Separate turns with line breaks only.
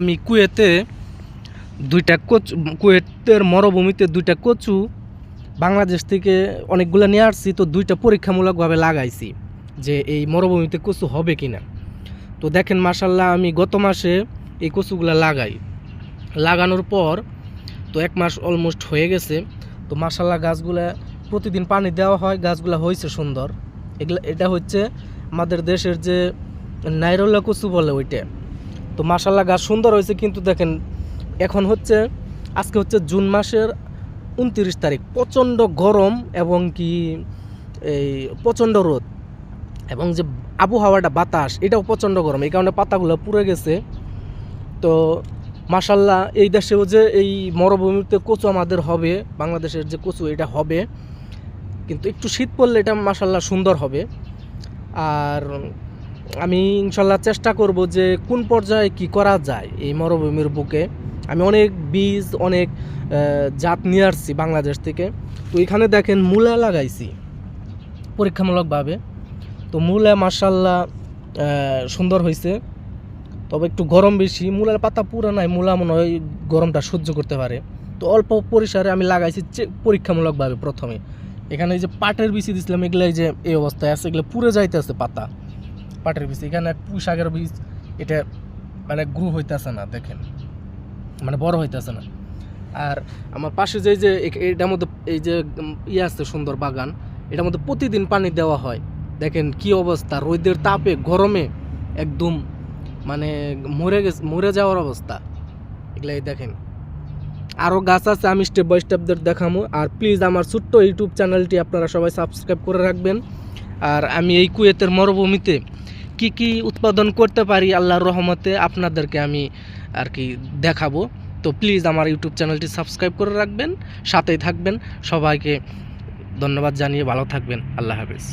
আমি কুয়েতের মরুভূমিতে দুইটা কচু বাংলাদেশ থেকে অনেকগুলো নিয়ে আসছি। তো দুইটা পরীক্ষামূলকভাবে লাগাইছি যে এই মরুভূমিতে কচু হবে কিনা। তো দেখেন মাশাল্লাহ, আমি গত মাসে এই কচুগুলো লাগানোর পর তো 1 মাস অলমোস্ট হয়ে গেছে। তো মাশাল্লাহ গাছগুলা প্রতিদিন পানি দেওয়া হয়, গাছগুলো হয়েছে সুন্দর। এটা হচ্ছে আমাদের দেশের যে নাইরোলা কচু বলে ওইটা। তো মাশাল্লাহ গাছ সুন্দর হয়েছে, কিন্তু দেখেন এখন আজকে হচ্ছে জুন মাসের 29 তারিখ, প্রচণ্ড গরম এবং কি এই প্রচণ্ড রোদ এবং যে আবহাওয়াটা বাতাস এটাও প্রচণ্ড গরম, এই কারণে পাতাগুলো পুড়ে গেছে। তো মাশাল্লাহ এই দেশেও যে এই মরুভূমিতে কচু আমাদের হবে, বাংলাদেশের যে কচু এটা হবে, কিন্তু একটু শীত পড়লে এটা মাশাল্লাহ সুন্দর হবে। আর আমি ইনশাল্লাহ চেষ্টা করব যে কোন পর্যায়ে কি করা যায় এই মরুভূমির বুকে। আমি অনেক বীজ অনেক জাত নিয়ে আসছি বাংলাদেশ থেকে। তো এখানে দেখেন মূলা লাগাইছি পরীক্ষামূলকভাবে। তো মূলা মাশাল্লাহ সুন্দর হয়েছে, তবে একটু গরম বেশি। মূলার পাতা পুরো নাই, মূলা মনে হয় গরমটা সহ্য করতে পারে। তো অল্প পরিসরে আমি লাগাইছি পরীক্ষামূলকভাবে প্রথমে। এখানে এই যে পাটের বিচি দিছিলাম, এগুলো এই যে এই অবস্থায় আছে, এগুলো পুড়ে যাইতেছে পাতা। পাটের বীজ, এখানে পুঁই শাকের বীজ, এটা মানে গ্রো হইতেছে না, দেখেন মানে বড় হইতেছে না। আর আমার পাশে যে এটার মধ্যে এই যে আছে সুন্দর বাগান, এটার মধ্যে প্রতিদিন পানি দেওয়া হয়। দেখেন কি অবস্থা, রোদের তাপে গরমে একদম মানে মরে যাওয়ার অবস্থা। এগুলাই দেখেন, আরও গাছ আছে, আমি স্টেপ বাই স্টেপ দেখাবো। আর প্লিজ আমার ছোট্ট ইউটিউব চ্যানেলটি আপনারা সবাই সাবস্ক্রাইব করে রাখবেন। আর আমি এই কুয়েতের মরুভূমিতে কি উৎপাদন করতে পারি আল্লাহর রহমতে আপনাদেরকে আমি আর কি দেখাবো। তো প্লিজ আমার ইউটিউব চ্যানেলটি সাবস্ক্রাইব করে রাখবেন, সাথেই থাকবেন। সবাইকে ধন্যবাদ জানিয়ে ভালো থাকবেন। আল্লাহ হাফেজ।